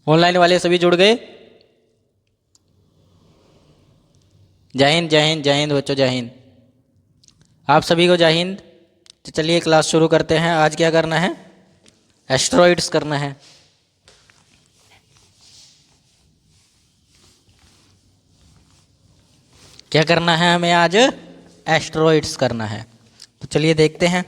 Online वाले सभी जुड़ गए? जय हिंद जय हिंद जय हिंद बच्चों, जय हिंद। आप सभी को जय हिंद। तो चलिए क्लास शुरू करते हैं। आज क्या करना है? एस्टेरॉइड्स करना है। क्या करना है हमें आज? एस्टेरॉइड्स करना है। तो चलिए देखते हैं।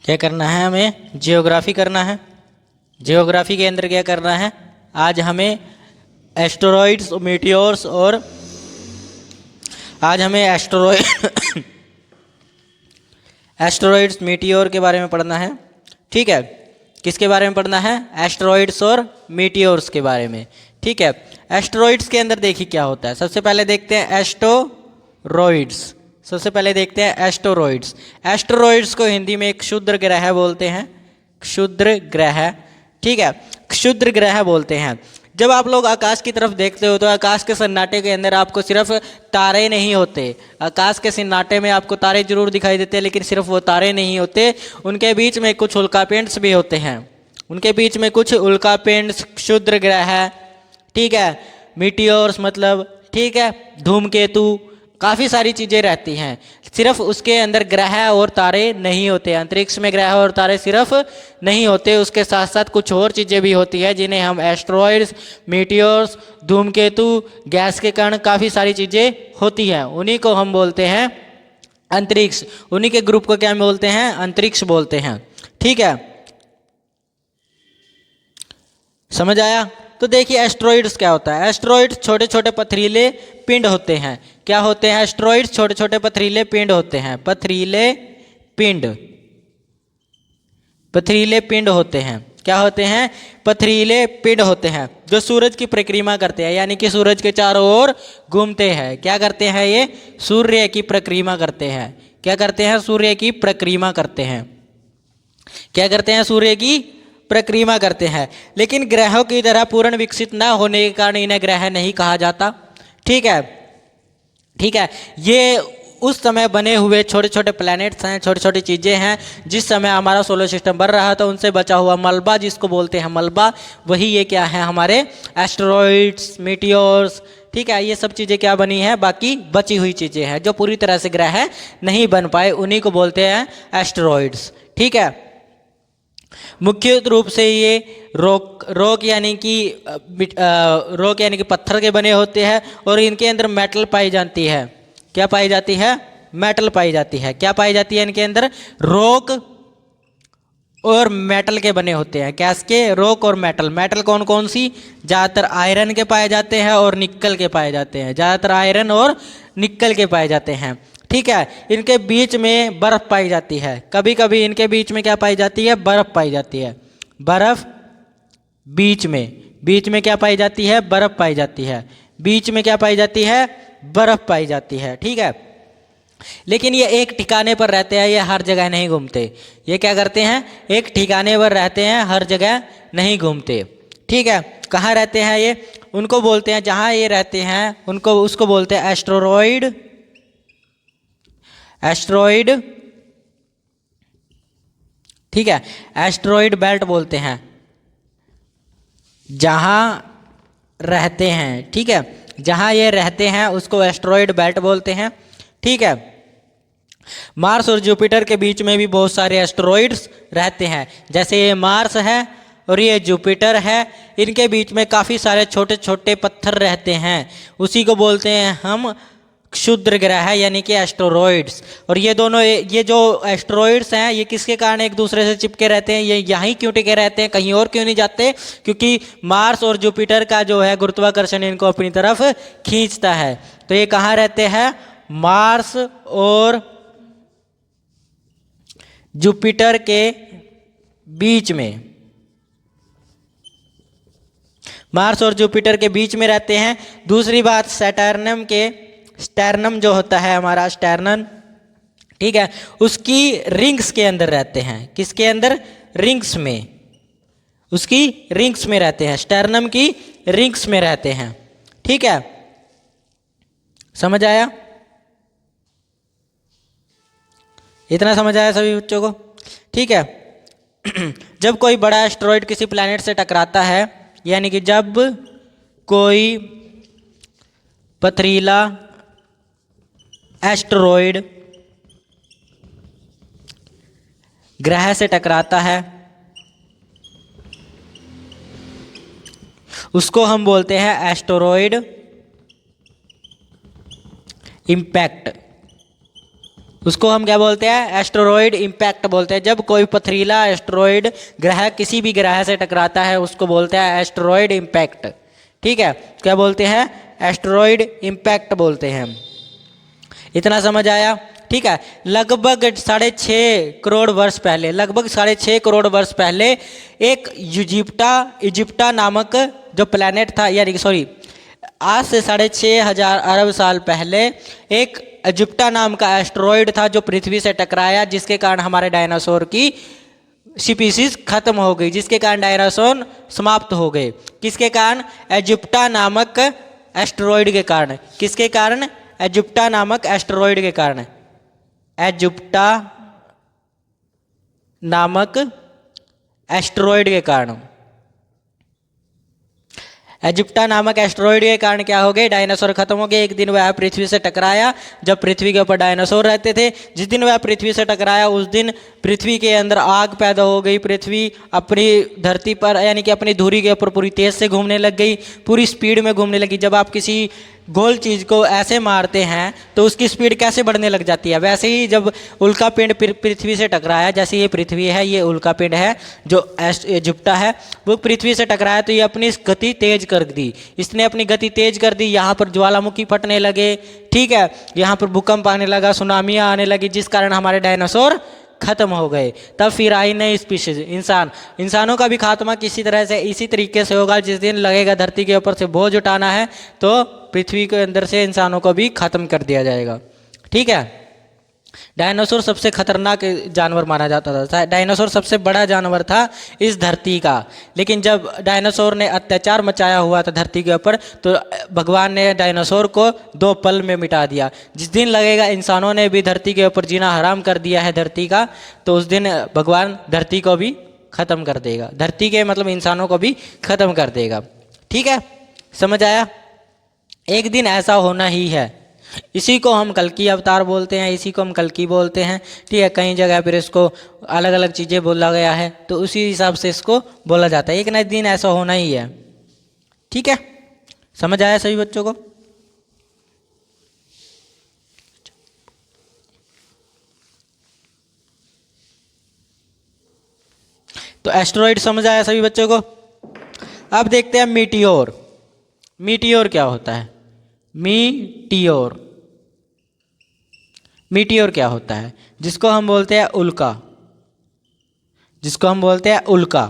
क्या करना है हमें? जियोग्राफी करना है। जियोग्राफी के अंदर क्या करना है? आज हमें एस्टेरॉइड्स, मीटियोर्स और आज हमें एस्टेरॉइड्स मीटियोर के बारे में पढ़ना है। ठीक है, किसके बारे में पढ़ना है? एस्टेरॉइड्स और मीटियोर्स के बारे में। ठीक है, एस्टेरॉइड्स के अंदर देखिए क्या होता है। सबसे पहले देखते हैं एस्टेरॉइड्स। सबसे पहले देखते हैं एस्टेरॉइड्स। एस्टेरॉइड्स को हिंदी में क्षुद्र ग्रह बोलते हैं। क्षुद्र ग्रह, ठीक है, क्षुद्र ग्रह बोलते हैं। जब आप लोग आकाश की तरफ देखते हो तो आकाश के सन्नाटे के अंदर आपको सिर्फ तारे नहीं होते। आकाश के सन्नाटे में आपको तारे जरूर दिखाई देते हैं, लेकिन सिर्फ वो तारे नहीं होते, उनके बीच में कुछ उल्कापिंड्स भी होते हैं। उनके बीच में कुछ उल्कापिंड्स, क्षुद्र ग्रह, ठीक है, मीटियोर्स मतलब, ठीक है, धूमकेतु, काफ़ी सारी चीज़ें रहती हैं। सिर्फ उसके अंदर ग्रह और तारे नहीं होते। अंतरिक्ष में ग्रह और तारे सिर्फ नहीं होते, उसके साथ साथ कुछ और चीज़ें भी होती है जिन्हें हम एस्टेरॉइड्स, मीटियोर्स, धूमकेतु, गैस के कण, काफ़ी सारी चीज़ें होती हैं। उन्हीं को हम बोलते हैं अंतरिक्ष। उन्हीं के ग्रुप को क्या बोलते हैं? अंतरिक्ष बोलते हैं। ठीक है, समझ आया? तो देखिए एस्टेरॉइड्स क्या होता है। एस्टेरॉइड्स छोटे छोटे पथरीले पिंड होते हैं। क्या होते हैं? एस्टेरॉइड्स छोटे छोटे पथरीले पिंड होते हैं। पथरीले पिंड, पथरीले पिंड होते हैं। क्या होते हैं? पथरीले पिंड होते हैं, जो सूरज की परिक्रमा करते हैं, यानी कि सूरज के चारों ओर घूमते हैं। क्या करते हैं? ये सूर्य की परिक्रमा करते हैं। क्या करते हैं? सूर्य की परिक्रमा करते हैं। क्या करते हैं? सूर्य की परिक्रमा करते हैं। लेकिन ग्रहों की तरह पूर्ण विकसित न होने के कारण इन्हें ग्रह नहीं कहा जाता। ठीक है, ठीक है, ये उस समय बने हुए छोटे छोटे प्लैनेट्स हैं, छोटी छोटी चीज़ें हैं। जिस समय हमारा सोलर सिस्टम बन रहा था उनसे बचा हुआ मलबा, जिसको बोलते हैं मलबा, वही ये क्या है? हमारे एस्टेरॉइड्स, मीटियोर्स। ठीक है, ये सब चीज़ें क्या बनी हैं? बाकी बची हुई चीज़ें हैं जो पूरी तरह से ग्रह नहीं बन पाए, उन्हीं को बोलते हैं एस्टेरॉइड्स। ठीक है, मुख्य रूप से ये रॉक यानी कि पत्थर के बने होते हैं और इनके अंदर मेटल पाई जाती है। क्या पाई जाती है? मेटल पाई जाती है। क्या पाई जाती है? इनके अंदर रॉक और मेटल के बने होते हैं। क्या इसके? रॉक और मेटल। मेटल कौन कौन सी? ज़्यादातर आयरन के पाए जाते हैं और निक्कल के पाए जाते हैं। ज़्यादातर आयरन और निक्कल के पाए जाते हैं। ठीक है, इनके बीच में बर्फ पाई जाती है। कभी कभी इनके बीच में क्या पाई जाती है? बर्फ पाई जाती है। बर्फ बीच में क्या पाई जाती है? बर्फ पाई जाती है। बीच में क्या पाई जाती है? बर्फ पाई जाती है। ठीक है, लेकिन ये एक ठिकाने पर रहते हैं, ये हर जगह नहीं घूमते। ये क्या करते हैं? एक ठिकाने पर रहते हैं, हर जगह नहीं घूमते। ठीक है, कहाँ रहते हैं ये? उनको बोलते हैं, जहाँ ये रहते हैं उनको, उसको बोलते हैं एस्टेरॉइड। एस्टेरॉइड, ठीक है, एस्टेरॉइड बेल्ट बोलते हैं, जहाँ रहते हैं। ठीक है, जहाँ ये रहते हैं उसको एस्टेरॉइड बेल्ट बोलते हैं। ठीक है, मार्स और जुपिटर के बीच में भी बहुत सारे एस्टेरॉइड्स रहते हैं। जैसे ये मार्स है और ये जुपिटर है, इनके बीच में काफ़ी सारे छोटे छोटे पत्थर रहते हैं। उसी को बोलते हैं हम क्षुद्र ग्रह यानी कि एस्टेरॉइड्स। और ये दोनों, ये जो एस्टेरॉइड्स हैं ये किसके कारण एक दूसरे से चिपके रहते हैं, ये यहीं क्यों टिके रहते हैं, कहीं और क्यों नहीं जाते? क्योंकि मार्स और जुपिटर का जो है गुरुत्वाकर्षण इनको अपनी तरफ खींचता है। तो ये कहाँ रहते हैं? मार्स और जुपिटर के बीच में, मार्स और जुपिटर के बीच में रहते हैं। दूसरी बात, सैटर्नम के, स्टर्नम जो होता है हमारा स्टर्नम, ठीक है, उसकी रिंग्स के अंदर रहते हैं। किसके अंदर? रिंग्स में, उसकी रिंग्स में रहते हैं, स्टर्नम की रिंग्स में रहते हैं। ठीक है, समझ आया? इतना समझ आया सभी बच्चों को? ठीक है। जब कोई बड़ा एस्टेरॉइड किसी प्लैनेट से टकराता है, यानी कि जब कोई पथरीला एस्टेरॉइड ग्रह से टकराता है, उसको हम बोलते हैं एस्टेरॉइड इम्पैक्ट। उसको हम क्या बोलते हैं? एस्टेरॉइड इम्पैक्ट बोलते हैं। जब कोई पथरीला एस्टेरॉइड ग्रह किसी भी ग्रह से टकराता है उसको बोलते हैं एस्टेरॉइड इम्पैक्ट। ठीक है, क्या बोलते हैं? एस्टेरॉइड इम्पैक्ट बोलते हैं। इतना समझ आया? ठीक है। लगभग 6.5 करोड़ वर्ष पहले, लगभग 6.5 करोड़ वर्ष पहले एक इजिप्टा नामक जो प्लैनेट था, यानी सॉरी, आज से 6,500 अरब साल पहले एक इजिप्टा नाम का एस्टेरॉइड था जो पृथ्वी से टकराया, जिसके कारण हमारे डायनासोर की स्पीसीज खत्म हो गई, जिसके कारण डायनासोर समाप्त हो गए। किसके कारण? इजिप्टा नामक एस्टेरॉइड के कारण। किसके कारण? इजिप्टा नामक एस्टेरॉइड के कारण। इजिप्टा नामक एस्टेरॉइड के कारण, इजिप्टा नामक एस्टेरॉइड के कारण क्या हो गए? डायनासोर खत्म हो गए। एक दिन वह पृथ्वी से टकराया, जब पृथ्वी के ऊपर डायनासोर रहते थे। जिस दिन वह पृथ्वी से टकराया उस दिन पृथ्वी के अंदर आग पैदा हो गई। पृथ्वी अपनी धरती पर, यानी कि अपनी धुरी के ऊपर पूरी तेज से घूमने लग गई, पूरी स्पीड में घूमने लगी। जब आप किसी गोल चीज़ को ऐसे मारते हैं तो उसकी स्पीड कैसे बढ़ने लग जाती है, वैसे ही जब उल्का पिंड पृथ्वी से टकराया, जैसे ये पृथ्वी है, ये उल्का पिंड है जो इजिप्टा है, वो पृथ्वी से टकराया तो ये अपनी गति तेज कर दी। इसने अपनी गति तेज कर दी, यहाँ पर ज्वालामुखी फटने लगे, ठीक है, यहाँ पर भूकंप आने लगा, सुनामियाँ आने लगी, जिस कारण हमारे डायनासोर खत्म हो गए। तब फिर आई नई स्पीशीज, इंसानों का भी खात्मा किसी तरह से इसी तरीके से होगा। जिस दिन लगेगा धरती के ऊपर से बोझ उठाना है तो पृथ्वी के अंदर से इंसानों को भी खत्म कर दिया जाएगा। ठीक है। डायनासोर सबसे खतरनाक जानवर माना जाता था। डायनासोर सबसे बड़ा जानवर था इस धरती का, लेकिन जब डायनासोर ने अत्याचार मचाया हुआ था धरती के ऊपर तो भगवान ने डायनासोर को 2 पल में मिटा दिया। जिस दिन लगेगा इंसानों ने भी धरती के ऊपर जीना हराम कर दिया है धरती का, तो उस दिन भगवान धरती को भी खत्म कर देगा। धरती के मतलब इंसानों को भी खत्म कर देगा। ठीक है, समझ आया? एक दिन ऐसा होना ही है। इसी को हम कल्कि अवतार बोलते हैं, इसी को हम कल्कि बोलते हैं। ठीक है, कई जगह पर इसको अलग अलग चीज़ें बोला गया है, तो उसी हिसाब से इसको बोला जाता है। एक ना दिन ऐसा होना ही है। ठीक है, समझ आया सभी बच्चों को? तो एस्टेरॉइड समझ आया सभी बच्चों को? अब देखते हैं मीटियोर। मीटियोर क्या होता है? मीटियोर क्या होता है? जिसको हम बोलते हैं उल्का, जिसको हम बोलते हैं उल्का।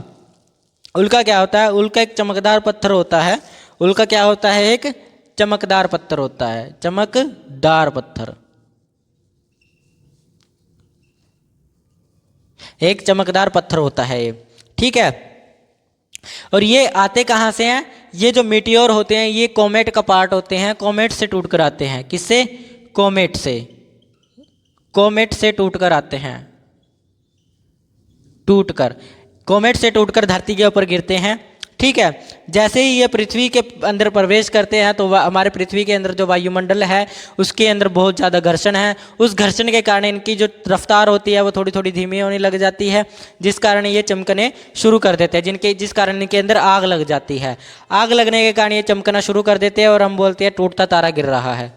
उल्का क्या होता है? उल्का एक चमकदार पत्थर होता है। उल्का क्या होता है? एक चमकदार पत्थर होता है, चमकदार पत्थर, एक चमकदार पत्थर होता है ये। ठीक है, और ये आते कहाँ से हैं? ये जो मीटियोर होते हैं ये कॉमेट का पार्ट होते हैं, कॉमेट से टूट कर आते हैं। किससे? कॉमेट से, कॉमेट से टूट कर आते हैं, टूटकर, कॉमेट से टूटकर धरती के ऊपर गिरते हैं। ठीक है, जैसे ही ये पृथ्वी के अंदर प्रवेश करते हैं तो हमारे पृथ्वी के अंदर जो वायुमंडल है उसके अंदर बहुत ज़्यादा घर्षण है। उस घर्षण के कारण इनकी जो रफ्तार होती है वो थोड़ी थोड़ी धीमी होने लग जाती है, जिस कारण ये चमकने शुरू कर देते हैं, जिस कारण इनके अंदर आग लग जाती है। आग लगने के कारण ये चमकना शुरू कर देते हैं और हम बोलते हैं टूटता तारा गिर रहा है।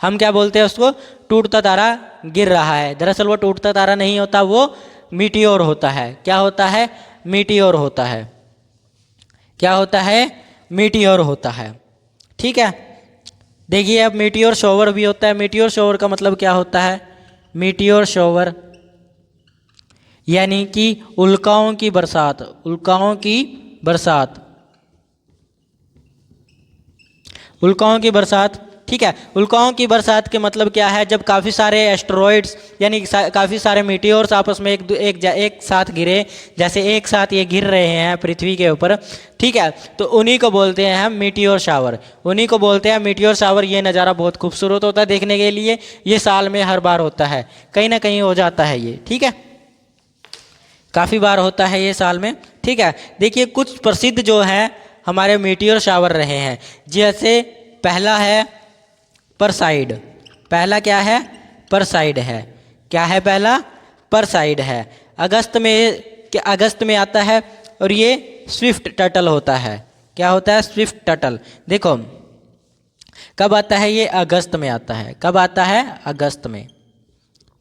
हम क्या बोलते हैं उसको, टूटता तारा गिर रहा है। दरअसल वो टूटता तारा नहीं होता, वो मीटियोर होता है। क्या होता है, मीटियोर होता है। क्या होता है, मीटियोर होता है। ठीक है, देखिए अब मीटियोर शॉवर भी होता है। मीटियोर शॉवर का मतलब क्या होता है, मीटियोर शॉवर यानी कि उल्काओं की बरसात, उल्काओं की बरसात, उल्काओं की बरसात। ठीक है, उल्काओं की बरसात के मतलब क्या है, जब काफ़ी सारे एस्टेरॉइड्स यानी काफ़ी सारे मीटियोर्स आपस में एक साथ गिरे, जैसे एक साथ ये गिर रहे हैं पृथ्वी के ऊपर। ठीक है, तो उन्हीं को बोलते हैं हम मीटियोर शावर, उन्हीं को बोलते हैं मीटियोर शावर। ये नज़ारा बहुत खूबसूरत होता है देखने के लिए। ये साल में हर बार होता है, कहीं ना कहीं हो जाता है ये। ठीक है, काफ़ी बार होता है ये साल में। ठीक है, देखिए कुछ प्रसिद्ध जो है हमारे मीटियोर शावर रहे हैं। जैसे पहला है परसाइड। पहला क्या है, परसाइड है। क्या है पहला, परसाइड है। अगस्त में आता है और ये स्विफ्ट टर्टल होता है। क्या होता है, स्विफ्ट टर्टल। देखो कब आता है ये, अगस्त में आता है। कब आता है, अगस्त में।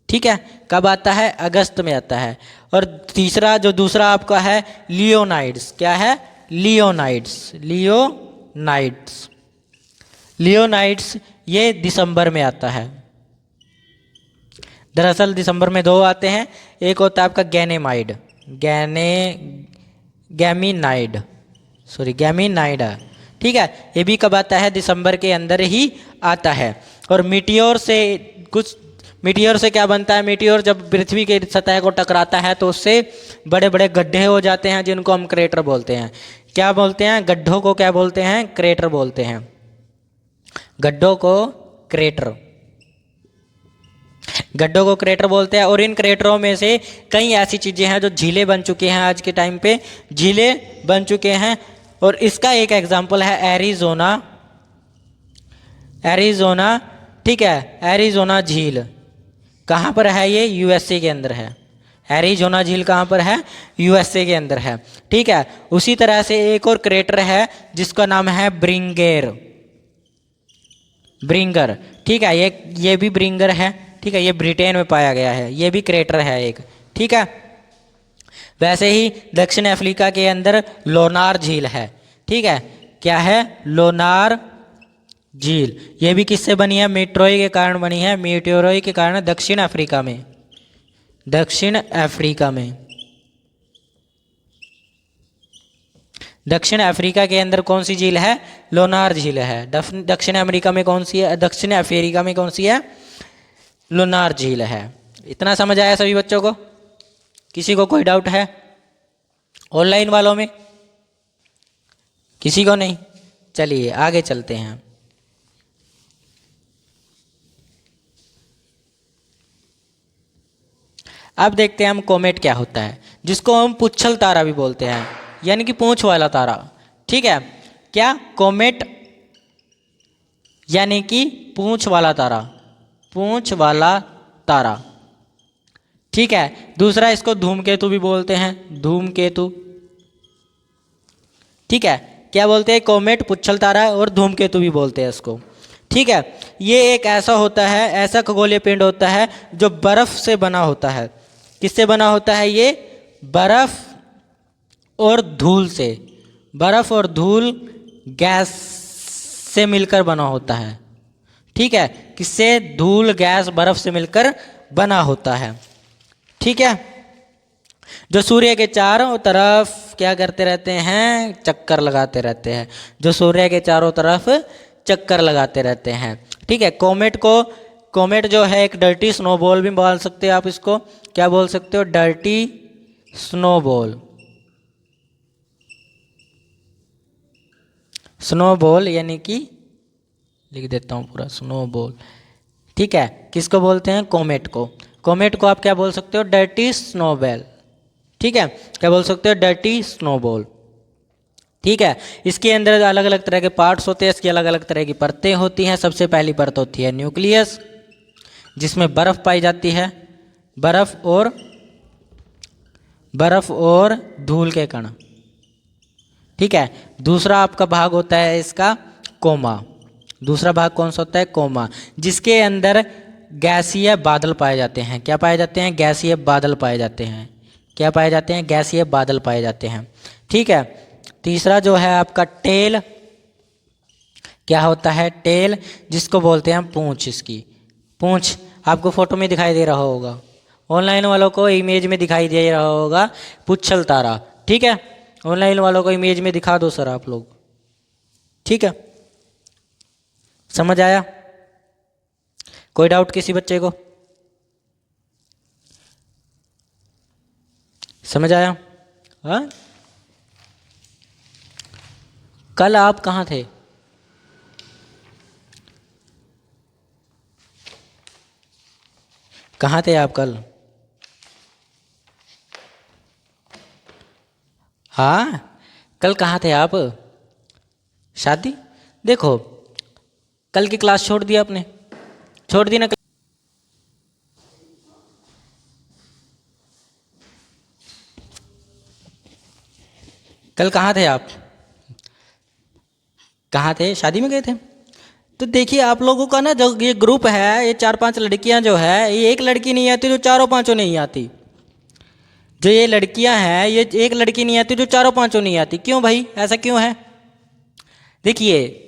ठीक है, कब आता है, अगस्त में आता है। और तीसरा जो दूसरा आपका है लियोनाइड्स। क्या है, लियोनाइड्स, लियोनाइड्स, लियोनाइड्स ये दिसंबर में आता है। दरअसल दिसंबर में दो आते हैं, एक होता है आपका गैनेमाइड, गैमीनाइड, सॉरी गैमीनाइड। ठीक है, ये भी कब आता है, दिसंबर के अंदर ही आता है। और मीटियोर से कुछ, मीटियोर से क्या बनता है, मीटियोर जब पृथ्वी की सतह को टकराता है तो उससे बड़े बड़े गड्ढे हो जाते हैं, जिनको हम क्रेटर बोलते हैं। क्या बोलते हैं, गड्ढों को क्या बोलते हैं, क्रेटर बोलते हैं। गड्ढों को क्रेटर, गड्ढों को क्रेटर बोलते हैं। और इन क्रेटरों में से कई ऐसी चीज़ें हैं जो झीलें बन चुकी हैं, आज के टाइम पे झीलें बन चुके हैं। और इसका एक एग्जांपल है एरिज़ोना, एरिज़ोना। ठीक है, एरिज़ोना झील कहाँ पर है, ये यूएसए के अंदर है। एरिज़ोना झील कहाँ पर है, यूएसए के अंदर है। ठीक है, उसी तरह से एक और क्रेटर है जिसका नाम है ब्रिंगेर, ब्रिंगर। ठीक है, ये भी ब्रिंगर है। ठीक है, ये ब्रिटेन में पाया गया है, ये भी क्रेटर है एक। ठीक है, वैसे ही दक्षिण अफ्रीका के अंदर लोनार झील है। ठीक है, क्या है, लोनार झील। ये भी किससे बनी है, मीटरोई के कारण बनी है, मीटियोरोई के कारण। दक्षिण अफ्रीका में, दक्षिण अफ्रीका में, दक्षिण अफ्रीका के अंदर कौन सी झील है, लोनार झील है। दक्षिण अमेरिका में कौन सी है, दक्षिण अफ्रीका में कौन सी है, लोनार झील है। इतना समझ आया सभी बच्चों को, किसी को कोई डाउट है ऑनलाइन वालों में, किसी को नहीं। चलिए आगे चलते हैं। अब देखते हैं हम कोमेट क्या होता है, जिसको हम पुच्छल तारा भी बोलते हैं, यानी कि पूंछ वाला तारा। ठीक है, क्या, कोमेट यानी कि पूंछ वाला तारा, पूंछ वाला तारा। ठीक है, दूसरा इसको धूमकेतु भी बोलते हैं, धूमकेतु। ठीक है, क्या बोलते हैं, कोमेट, पुच्छल तारा और धूमकेतु भी बोलते हैं इसको। ठीक है, ये एक ऐसा होता है, ऐसा खगोलीय पिंड होता है जो बर्फ से बना होता है। किससे बना होता है ये, बर्फ और धूल से, बर्फ और धूल गैस से मिलकर बना होता है। ठीक है, किससे, धूल गैस बर्फ से मिलकर बना होता है। ठीक है, जो सूर्य के चारों तरफ क्या करते रहते हैं, चक्कर लगाते रहते हैं, जो सूर्य के चारों तरफ चक्कर लगाते रहते हैं। ठीक है, कोमेट को, कोमेट जो है एक डर्टी स्नोबॉल भी बोल सकते हैं आप इसको। क्या बोल सकते हो, डर्टी स्नोबॉल, स्नोबॉल यानी कि, लिख देता हूँ पूरा, स्नोबॉल। ठीक है, किसको बोलते हैं, कोमेट को। कोमेट को आप क्या बोल सकते हो, डर्टी स्नोबॉल। ठीक है, क्या बोल सकते हो, डर्टी स्नोबॉल। ठीक है, इसके अंदर अलग अलग तरह के पार्ट्स होते हैं, इसकी अलग अलग तरह की परतें होती हैं। सबसे पहली परत होती है न्यूक्लियस, जिसमें बर्फ पाई जाती है, बर्फ और धूल के कण। ठीक है, दूसरा आपका भाग होता है इसका कोमा, दूसरा भाग कौन सा होता है? कोमा, जिसके अंदर गैसीय बादल पाए जाते हैं। क्या पाए जाते हैं? गैसीय बादल पाए जाते हैं। क्या पाए जाते हैं? गैसीय बादल पाए जाते हैं। ठीक है। तीसरा जो है आपका टेल, क्या होता है? टेल, जिसको बोलते हैं हम पूंछ। इसकी पूंछ आपको फोटो में दिखाई दे रहा होगा, ऑनलाइन वालों को इमेज में दिखाई दे रहा होगा, पुच्छल तारा। ठीक है, ऑनलाइन वालों को इमेज में दिखा दो सर आप लोग। ठीक है, समझ आया? कोई डाउट किसी बच्चे को? समझ आया? हाँ, कल आप कहाँ थे? कहाँ थे आप कल? हाँ, कल कहाँ थे आप? शादी? देखो, कल की क्लास छोड़ दी आपने, छोड़ दी ना? कल कहाँ थे आप? कहाँ थे? शादी में गए थे? तो देखिए आप लोगों का ना, जो ये ग्रुप है, ये 4-5 लड़कियां जो है, ये एक लड़की नहीं आती जो चारों पांचों नहीं आती। जो ये लड़कियां हैं, ये एक लड़की नहीं आती जो चारों पांचों नहीं आती। क्यों भाई, ऐसा क्यों है? देखिए,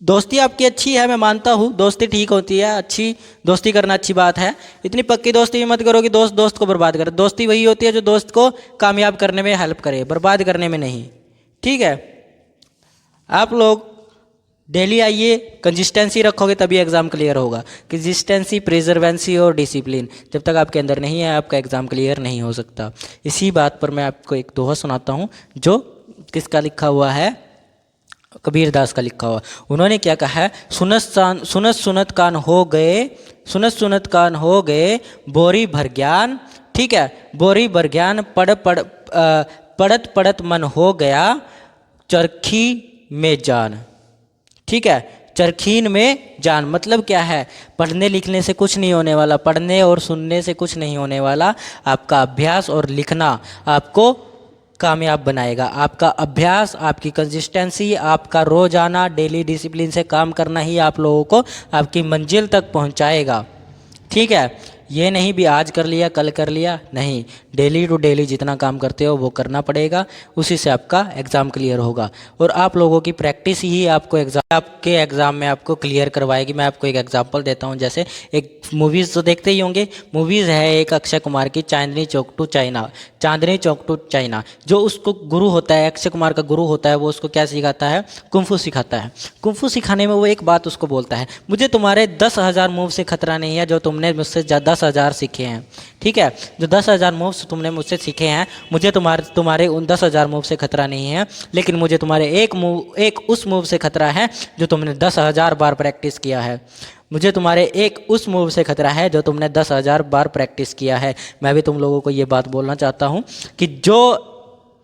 दोस्ती आपकी अच्छी है, मैं मानता हूँ, दोस्ती ठीक होती है, अच्छी दोस्ती करना अच्छी बात है। इतनी पक्की दोस्ती भी मत करो कि दोस्त दोस्त को बर्बाद करे। दोस्ती वही होती है जो दोस्त को कामयाब करने में हेल्प करे, बर्बाद करने में नहीं। ठीक है, आप लोग डेली आइए, कंसिस्टेंसी रखोगे तभी एग्ज़ाम क्लियर होगा। कंसिस्टेंसी, प्रिजर्वेंसी और डिसिप्लिन जब तक आपके अंदर नहीं है, आपका एग्ज़ाम क्लियर नहीं हो सकता। इसी बात पर मैं आपको एक दोहा सुनाता हूँ, जो किसका लिखा हुआ है? कबीर दास का लिखा हुआ। उन्होंने क्या कहा है? सुनत सुनत कान हो गए, सुनत सुनत कान हो गए, बोरी भर ज्ञान। ठीक है, बोरी भर ज्ञान, पढ़त पढ़त मन हो गया, चरखी में जान। ठीक है, चरखीन में जान मतलब क्या है? पढ़ने लिखने से कुछ नहीं होने वाला, पढ़ने और सुनने से कुछ नहीं होने वाला। आपका अभ्यास और लिखना आपको कामयाब बनाएगा। आपका अभ्यास, आपकी कंसिस्टेंसी, आपका रोजाना डेली डिसिप्लिन से काम करना ही आप लोगों को आपकी मंजिल तक पहुंचाएगा। ठीक है, ये नहीं भी आज कर लिया कल कर लिया, नहीं, डेली टू डेली जितना काम करते हो वो करना पड़ेगा, उसी से आपका एग्ज़ाम क्लियर होगा। और आप लोगों की प्रैक्टिस ही आपको आपके एग्ज़ाम में आपको क्लियर करवाएगी। मैं आपको एक एग्जांपल देता हूँ, जैसे एक मूवीज़ तो देखते ही होंगे, मूवीज़ है एक अक्षय कुमार की, Chandni Chowk to China. Chandni Chowk to China, जो उसको गुरु होता है, अक्षय कुमार का गुरु होता है, वो उसको क्या सिखाता है? कुंफू सिखाता है। कुंफू सिखाने में वो एक बात उसको बोलता है, मुझे तुम्हारे 10,000 मूव से खतरा नहीं है जो तुमने मुझसे 10,000 सीखे हैं। ठीक है, जो 10,000 मूव्स तुमने मुझसे सीखे हैं, मुझे तुम्हारे उन 10,000 मूव से खतरा नहीं है, लेकिन मुझे तुम्हारे एक उस मूव से खतरा है जो तुमने 10,000 बार प्रैक्टिस किया है। मुझे तुम्हारे एक उस मूव से खतरा है जो तुमने 10,000 बार प्रैक्टिस किया है। मैं भी तुम लोगों को ये बात बोलना चाहता हूँ कि जो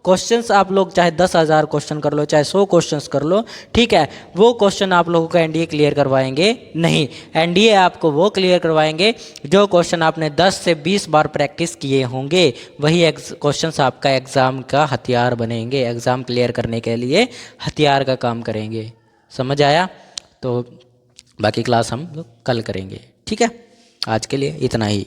क्वेश्चंस आप लोग चाहे 10,000 क्वेश्चन कर लो, चाहे 100 क्वेश्चंस कर लो, ठीक है, वो क्वेश्चन आप लोगों का एनडीए क्लियर करवाएंगे नहीं। एनडीए आपको वो क्लियर करवाएंगे जो क्वेश्चन आपने 10 से 20 बार प्रैक्टिस किए होंगे। वही क्वेश्चंस आपका एग्ज़ाम का हथियार बनेंगे, एग्ज़ाम क्लियर करने के लिए हथियार का काम करेंगे। समझ आया? तो बाकी क्लास हम लोग कल करेंगे। ठीक है, आज के लिए इतना ही।